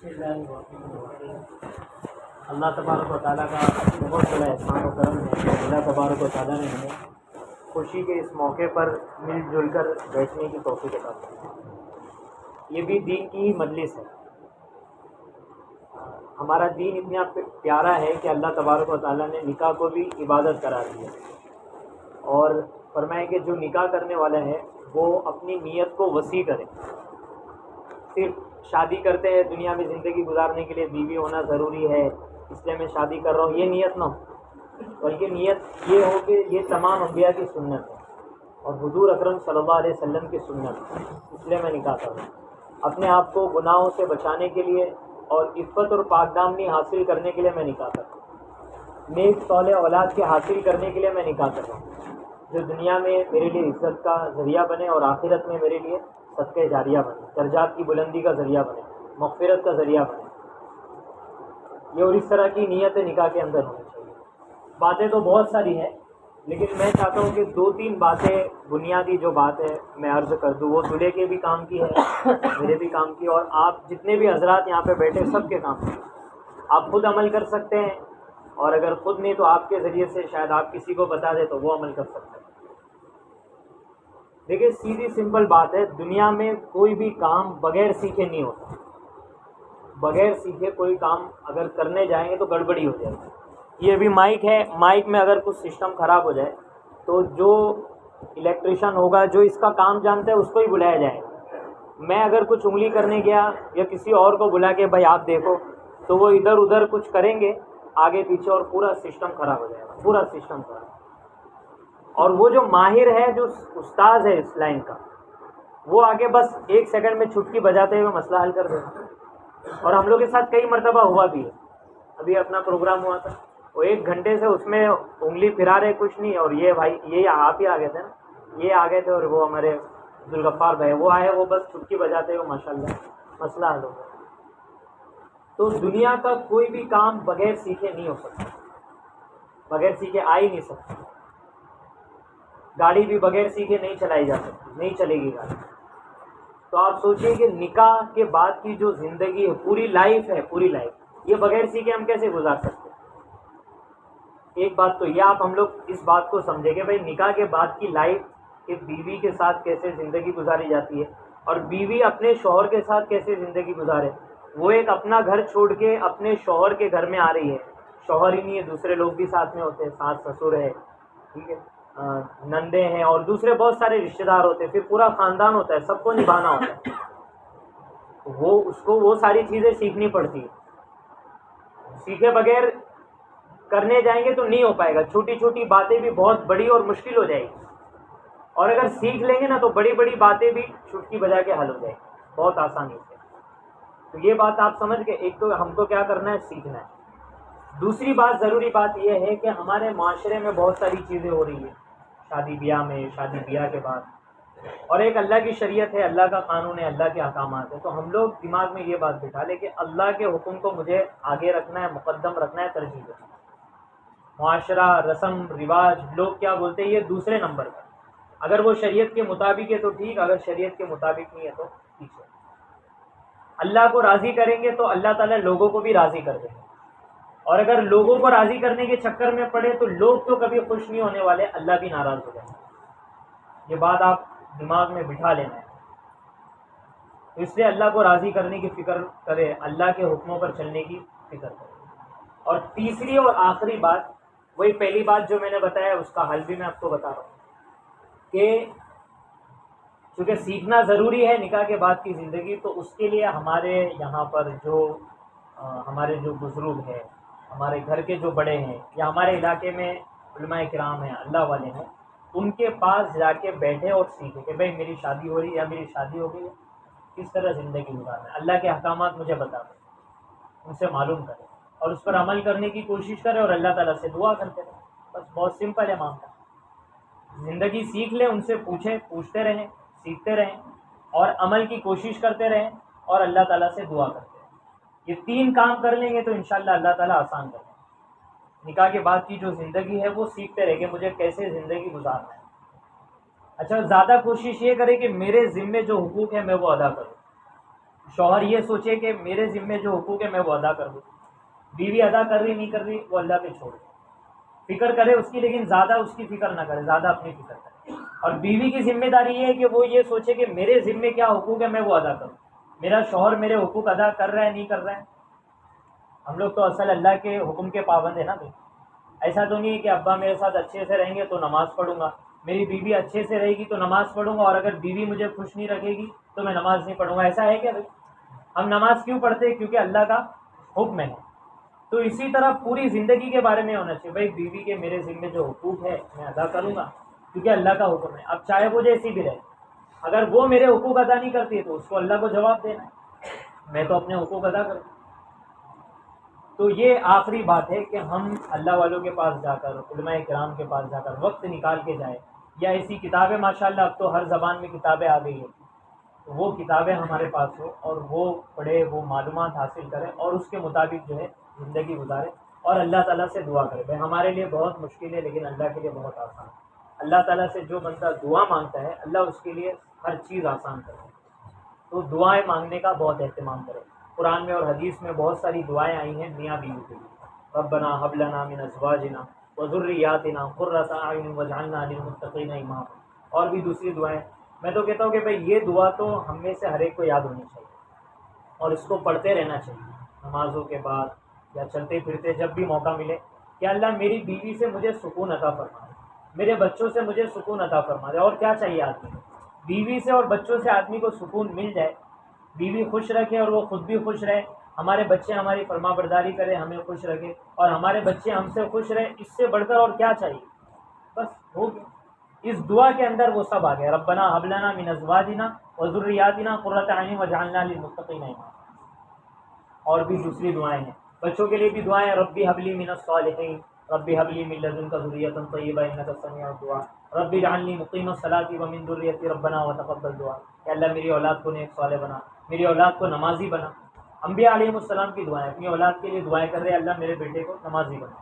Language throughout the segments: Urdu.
بسم اللہ الرحمن الرحیم۔ اللہ تبارک و تعالیٰ کا بہت بڑا احسان و کرم ہے کہ اللہ تبارک و تعالیٰ نے ہمیں خوشی کے اس موقع پر مل جل کر بیٹھنے کی توفیق عطا کی۔ یہ بھی دین کی ہی مجلس ہے۔ ہمارا دین اتنا پیارا ہے کہ اللہ تبارک و تعالیٰ نے نکاح کو بھی عبادت قرار دیا اور فرمایا کہ جو نکاح کرنے والا ہے وہ اپنی نیت کو وسیع کرے۔ صرف شادی کرتے ہیں دنیا میں زندگی گزارنے کے لیے بیوی ہونا ضروری ہے اس لیے میں شادی کر رہا ہوں، یہ نیت نہ ہو، بلکہ نیت یہ ہو کہ یہ تمام انبیاء کی سنت ہے اور حضور اکرم صلی اللہ علیہ وسلم کی سنت ہے، اس لیے میں نکاح کر رہا ہوں۔ اپنے آپ کو گناہوں سے بچانے کے لیے اور عفت اور پاک دامنی حاصل کرنے کے لیے میں نکاح کر رہا ہوں۔ نیک صالح اولاد کے حاصل کرنے کے لیے میں نکاح کر رہا ہوں، جو دنیا میں میرے لیے عزت کا ذریعہ بنے اور آخرت میں میرے لیے صدقہ جاریہ بنے، درجات کی بلندی کا ذریعہ بنے، مغفرت کا ذریعہ بنے۔ یہ اور اس طرح کی نیت نکاح کے اندر ہونی چاہیے۔ باتیں تو بہت ساری ہیں لیکن میں چاہتا ہوں کہ 2-3 باتیں بنیادی جو بات ہے میں عرض کر دوں، وہ دلہے کے بھی کام کی ہے، میرے بھی کام کی، اور آپ جتنے بھی حضرات یہاں پہ بیٹھے سب کے کام کی۔ آپ خود عمل کر سکتے ہیں اور اگر خود نہیں تو آپ کے ذریعے سے شاید آپ کسی کو بتا دیں تو وہ عمل کر سکتے ہیں۔ دیکھیے سیدھی سمپل بات ہے، دنیا میں کوئی بھی کام بغیر سیکھے نہیں ہوتا۔ بغیر سیکھے کوئی کام اگر کرنے جائیں گے تو گڑبڑی ہو جائے گی۔ یہ بھی مائک ہے، مائک میں اگر کچھ سسٹم خراب ہو جائے تو جو الیکٹریشین ہوگا جو اس کا کام جانتا ہے اس کو ہی بلایا جائے گا۔ میں اگر کچھ انگلی کرنے گیا یا کسی اور کو بلا کے بھائی آپ دیکھو تو وہ ادھر ادھر کچھ کریں گے آگے پیچھے اور پورا سسٹم خراب ہو جائے گا، پورا سسٹم خراب۔ اور وہ جو ماہر ہے، جو استاذ ہے اس لائن کا، وہ آگے بس 1 سیکنڈ میں چھٹکی بجاتے ہوئے مسئلہ حل کر دے گا۔ اور ہم لوگ کے ساتھ کئی مرتبہ ہوا بھی ہے، ابھی اپنا پروگرام ہوا تھا، وہ 1 گھنٹے سے اس میں انگلی پھرا رہے کچھ نہیں، اور یہ بھائی یہ آپ ہی آ گئے تھے نا، یہ آ گئے تھے اور وہ ہمارے عبدالغفار بھائی وہ آئے، وہ بس چھٹکی بجاتے ہوئے ماشاءاللہ مسئلہ حل ہو گیا۔ تو دنیا کا کوئی بھی کام بغیر سیکھے نہیں ہو سکتا، بغیر سیکھے آ ہی نہیں سکتا۔ گاڑی بھی بغیر سیکھے نہیں چلائی جا سکتی، نہیں چلے گی گاڑی۔ تو آپ سوچئے کہ نکاح کے بعد کی جو زندگی ہے، پوری لائف ہے، پوری لائف، یہ بغیر سیکھے ہم کیسے گزار سکتے ہیں؟ ایک بات تو یہ آپ ہم لوگ اس بات کو سمجھیں کہ بھائی نکاح کے بعد کی لائف کہ بیوی کے ساتھ کیسے زندگی گزاری جاتی ہے اور بیوی اپنے شوہر کے ساتھ کیسے زندگی گزارے۔ وہ ایک اپنا گھر چھوڑ کے اپنے شوہر کے گھر میں آ رہی ہے، شوہر ہی نہیں ہے، دوسرے لوگ بھی ساتھ میں ہوتے ہیں، ساس سسر ہے، ٹھیک ہے، نندے ہیں اور دوسرے بہت سارے رشتہ دار ہوتے ہیں، پھر پورا خاندان ہوتا ہے، سب کو نبھانا ہوتا ہے۔ اس کو وہ ساری چیزیں سیکھنی پڑتی ہے، سیکھے بغیر کرنے جائیں گے تو نہیں ہو پائے گا۔ چھوٹی چھوٹی باتیں بھی بہت بڑی اور مشکل ہو جائے گی، اور اگر سیکھ لیں گے نا تو بڑی بڑی باتیں بھی چٹکی بجا کے حل ہو جائے گی بہت آسانی سے۔ تو یہ بات آپ سمجھ کے ایک تو ہم کو کیا کرنا ہے، سیکھنا ہے۔ دوسری بات، ضروری بات یہ ہے کہ ہمارے معاشرے میں بہت ساری چیزیں ہو رہی ہیں شادی بیاہ میں، شادی بیاہ کے بعد، اور ایک اللہ کی شریعت ہے، اللہ کا قانون ہے، اللہ کے احکامات ہیں۔ تو ہم لوگ دماغ میں یہ بات بٹھا لیں کہ اللہ کے حکم کو مجھے آگے رکھنا ہے، مقدم رکھنا ہے، ترجیح دینا ہے۔ معاشرہ، رسم رواج، لوگ کیا بولتے ہیں، یہ دوسرے نمبر پر۔ اگر وہ شریعت کے مطابق ہے تو ٹھیک، اگر شریعت کے مطابق نہیں ہے تو پیچھے۔ اللہ کو راضی کریں گے تو اللہ تعالیٰ لوگوں کو بھی راضی کر دیں گے، اور اگر لوگوں کو راضی کرنے کے چکر میں پڑے تو لوگ تو کبھی خوش نہیں ہونے والے، اللہ بھی ناراض ہو جائے گا۔ یہ بات آپ دماغ میں بٹھا لینا ہے۔ تو اس لیے اللہ کو راضی کرنے کی فکر کرے، اللہ کے حکموں پر چلنے کی فکر کرے۔ اور تیسری اور آخری بات، وہی پہلی بات جو میں نے بتایا اس کا حل بھی میں آپ کو بتا رہا ہوں کہ چونکہ سیکھنا ضروری ہے نکاح کے بعد کی زندگی، تو اس کے لیے ہمارے یہاں پر جو ہمارے جو بزرگ ہیں، ہمارے گھر کے جو بڑے ہیں، یا ہمارے علاقے میں علماء کرام ہیں، اللہ والے ہیں، ان کے پاس جا کے بیٹھے اور سیکھیں کہ بھائی میری شادی ہو رہی ہے یا میری شادی ہو گئی ہے، کس طرح زندگی گزارنا ہے، اللہ کے احکامات مجھے بتا دیں، ان سے معلوم کریں اور اس پر عمل کرنے کی کوشش کریں اور اللہ تعالیٰ سے دعا کرتے رہیں۔ بس بہت سمپل ہے معاملہ۔ زندگی سیکھ لیں، ان سے پوچھیں، پوچھتے رہیں، سیکھتے رہیں اور عمل کی کوشش کرتے رہیں اور اللہ تعالیٰ سے دعا کرتے رہیں۔ یہ 3 کام کر لیں گے تو انشاءاللہ اللہ تعالیٰ آسان کر دیں گے۔ نکاح کے بعد کی جو زندگی ہے وہ سیکھتے رہیں کہ مجھے کیسے زندگی گزارنا ہے۔ اچھا، زیادہ کوشش یہ کریں کہ میرے ذمے جو حقوق ہیں میں وہ ادا کروں۔ شوہر یہ سوچے کہ میرے ذمے جو حقوق ہے میں وہ ادا کر دوں، بیوی ادا کر رہی نہیں کر رہی وہ اللہ پہ چھوڑ دے، فکر کرے اس کی لیکن زیادہ اس کی فکر نہ کرے، زیادہ اپنی فکر کرے۔ اور بیوی کی ذمہ داری یہ ہے کہ وہ یہ سوچے کہ میرے ذمے کیا حقوق ہے میں وہ ادا کروں، میرا شوہر میرے حقوق ادا کر رہا ہے نہیں کر رہا ہے۔ ہم لوگ تو اصل اللہ کے حکم کے پابند ہیں نا بھائی، ایسا تو نہیں ہے کہ ابا میرے ساتھ اچھے سے رہیں گے تو نماز پڑھوں گا، میری بیوی اچھے سے رہے گی تو نماز پڑھوں گا، اور اگر بیوی مجھے خوش نہیں رکھے گی تو میں نماز نہیں پڑھوں گا، ایسا ہے کیا بھائی؟ ہم نماز کیوں پڑھتے ہیں؟ کیونکہ اللہ کا حکم ہے۔ تو اسی طرح پوری زندگی کے بارے میں ہونا چاہیے، بھائی بیوی کے میرے ذمے جو حقوق ہے میں ادا کروں گا کیونکہ اللہ کا حکم ہے، اب چاہے وہ جیسی بھی رہے، اگر وہ میرے حقوق ادا نہیں کرتی ہے تو اس کو اللہ کو جواب دینا ہے، میں تو اپنے حقوق ادا کروں۔ تو یہ آخری بات ہے کہ ہم اللہ والوں کے پاس جا کر، علماء کرام کے پاس جا کر وقت نکال کے جائیں، یا ایسی کتابیں ماشاءاللہ اب تو ہر زبان میں کتابیں آ گئی ہیں، تو وہ کتابیں ہمارے پاس ہو اور وہ پڑھے، وہ معلومات حاصل کریں اور اس کے مطابق جو ہے زندگی گزارے، اور اللہ تعالیٰ سے دعا کرے۔ بھائی ہمارے لیے بہت مشکل ہے لیکن اللہ کے لیے بہت آسان ہے۔ اللہ تعالیٰ سے جو بندہ دعا مانگتا ہے اللہ اس کے لیے ہر چیز آسان کرے، تو دعائیں مانگنے کا بہت اہتمام کرے۔ قرآن میں اور حدیث میں بہت ساری دعائیں آئی ہیں میاں بیوی کے لیے، ربنا هب لنا من ازواجنا وذریاتنا قرۃ اعین واجعلنا للمتقین اماما، اور بھی دوسری دعائیں۔ میں تو کہتا ہوں کہ بھائی یہ دعا تو ہم میں سے ہر ایک کو یاد ہونی چاہیے اور اس کو پڑھتے رہنا چاہیے نمازوں کے بعد یا چلتے پھرتے جب بھی موقع ملے، کہ اللہ میری بیوی سے مجھے سکون عطا فرما دے، میرے بچوں سے مجھے سکون عطا فرما دے۔ اور کیا چاہیے آدمی کو؟ بیوی سے اور بچوں سے آدمی کو سکون مل جائے، بیوی خوش رکھے اور وہ خود بھی خوش رہے، ہمارے بچے ہماری فرما برداری کرے، ہمیں خوش رکھے اور ہمارے بچے ہم سے خوش رہے، اس سے بڑھ کر اور کیا چاہیے؟ بس ہو گیا۔ اس دعا کے اندر وہ سب آ گیا، ربنا هب لنا من ازواجنا وذریاتنا قرۃ اعین واجعلنا للمتقین اماما۔ اور بھی دوسری دعائیں ہیں، بچوں کے لیے بھی دعائیں، ربی هب لی من الصالحین، ربی هب لی من لدنک ذریۃ طیبہ انک سمیع الدعاء، ربی اجعلنی مقیم الصلاۃ ومن ذریتی ربنا وتقبل دعاء، کہ اللہ میری اولاد کو نیک صالح بنا، میری اولاد کو نمازی بنا۔ انبیاء علیہ السلام کی دعائیں، اپنی اولاد کے لیے دعائیں کر رہے ہیں، اللہ میرے بیٹے کو نمازی بنا،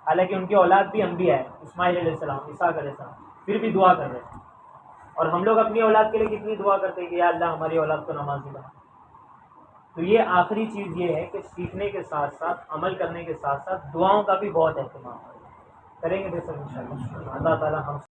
حالانکہ ان کی اولاد بھی انبیاء ہے، اسماعیل علیہ السلام، اسحاق علیہ السلام، پھر بھی دعا کر رہے ہیں۔ اور ہم لوگ اپنی اولاد کے لیے کتنی دعا کرتے ہیں کہ یا اللہ ہماری اولاد کو نمازی بنا۔ تو یہ آخری چیز یہ ہے کہ سیکھنے کے ساتھ ساتھ، عمل کرنے کے ساتھ ساتھ دعاؤں کا بھی بہت اہتمام کریں گے۔ بے شک انشاءاللہ اللہ تعالیٰ ہم